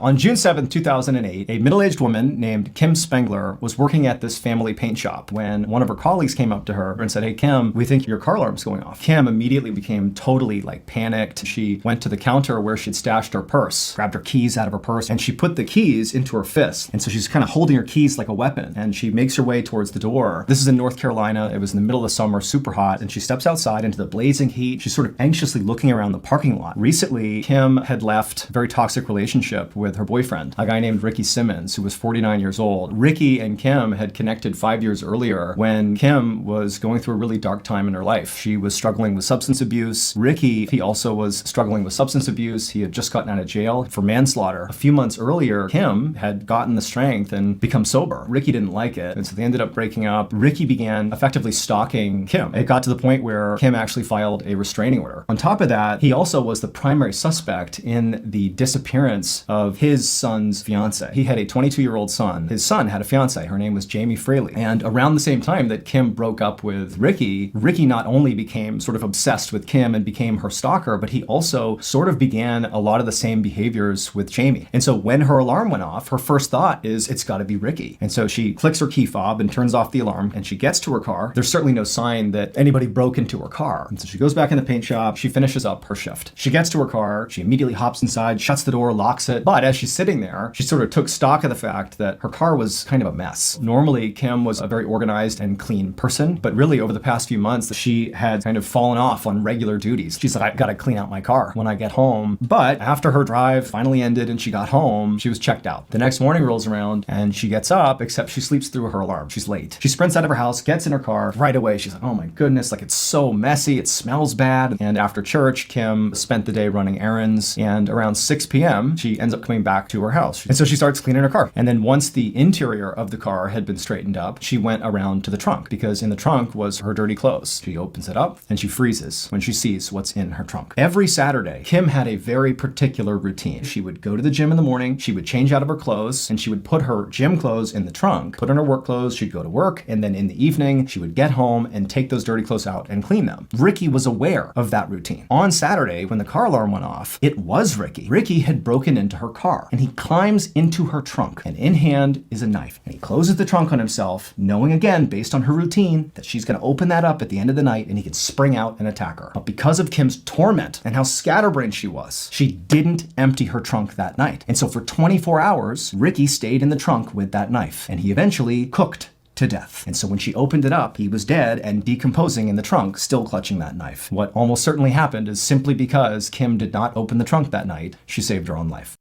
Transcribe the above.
On June 7th, 2008, a middle-aged woman named Kim Spengler was working at this family paint shop when one of her colleagues came up to her and said, "Hey, Kim, we think your car alarm's going off." Kim immediately became totally panicked. She went to the counter where she'd stashed her purse, grabbed her keys out of her purse, and she put the keys into her fist. And so she's kind of holding her keys like a weapon, and she makes her way towards the door. This is in North Carolina. It was in the middle of the summer, super hot, and she steps outside into the blazing heat. She's sort of anxiously looking around the parking lot. Recently, Kim had left a very toxic relationship with her boyfriend, a guy named Ricky Simmons, who was 49 years old. Ricky and Kim had connected 5 years earlier when Kim was going through a really dark time in her life. She was struggling with substance abuse. Ricky, he also was struggling with substance abuse. He had just gotten out of jail for manslaughter. A few months earlier, Kim had gotten the strength and become sober. Ricky didn't like it, and so they ended up breaking up. Ricky began effectively stalking Kim. It got to the point where Kim actually filed a restraining order. On top of that, he also was the primary suspect in the disappearance of his son's fiance. He had a 22-year-old son. His son had a fiance. Her name was Jamie Fraley. And around the same time that Kim broke up with Ricky, Ricky not only became sort of obsessed with Kim and became her stalker, but he also sort of began a lot of the same behaviors with Jamie. And so when her alarm went off, her first thought is, it's got to be Ricky. And so she clicks her key fob and turns off the alarm, and she gets to her car. There's certainly no sign that anybody broke into her car. And so she goes back in the paint shop. She finishes up her shift. She gets to her car. She immediately hops inside, shuts the door, locks it. But as she's sitting there, she sort of took stock of the fact that her car was kind of a mess. Normally, Kim was a very organized and clean person, but really over the past few months, she had kind of fallen off on regular duties. She's like, I gotta clean out my car when I get home. But after her drive finally ended and she got home, she was checked out. The next morning rolls around and she gets up, except she sleeps through her alarm. She's late. She sprints out of her house, gets in her car. Right away, she's like, oh my goodness, it's so messy, it smells bad. And after church, Kim spent the day running errands, and around 6 p.m., she ends up coming back to her house. And so she starts cleaning her car. And then once the interior of the car had been straightened up, she went around to the trunk, because in the trunk was her dirty clothes. She opens it up and she freezes when she sees what's in her trunk. Every Saturday, Kim had a very particular routine. She would go to the gym in the morning, she would change out of her clothes, and she would put her gym clothes in the trunk, put on her work clothes, she'd go to work, and then in the evening, she would get home and take those dirty clothes out and clean them. Ricky was aware of that routine. On Saturday, when the car alarm went off, it was Ricky. Ricky had broken into her car, and he climbs into her trunk, and in hand is a knife. And he closes the trunk on himself, knowing again, based on her routine, that she's gonna open that up at the end of the night and he could spring out and attack her. But because of Kim's torment and how scatterbrained she was, she didn't empty her trunk that night. And so for 24 hours, Ricky stayed in the trunk with that knife, and he eventually cooked to death. And so when she opened it up, he was dead and decomposing in the trunk, still clutching that knife. What almost certainly happened is simply because Kim did not open the trunk that night, she saved her own life.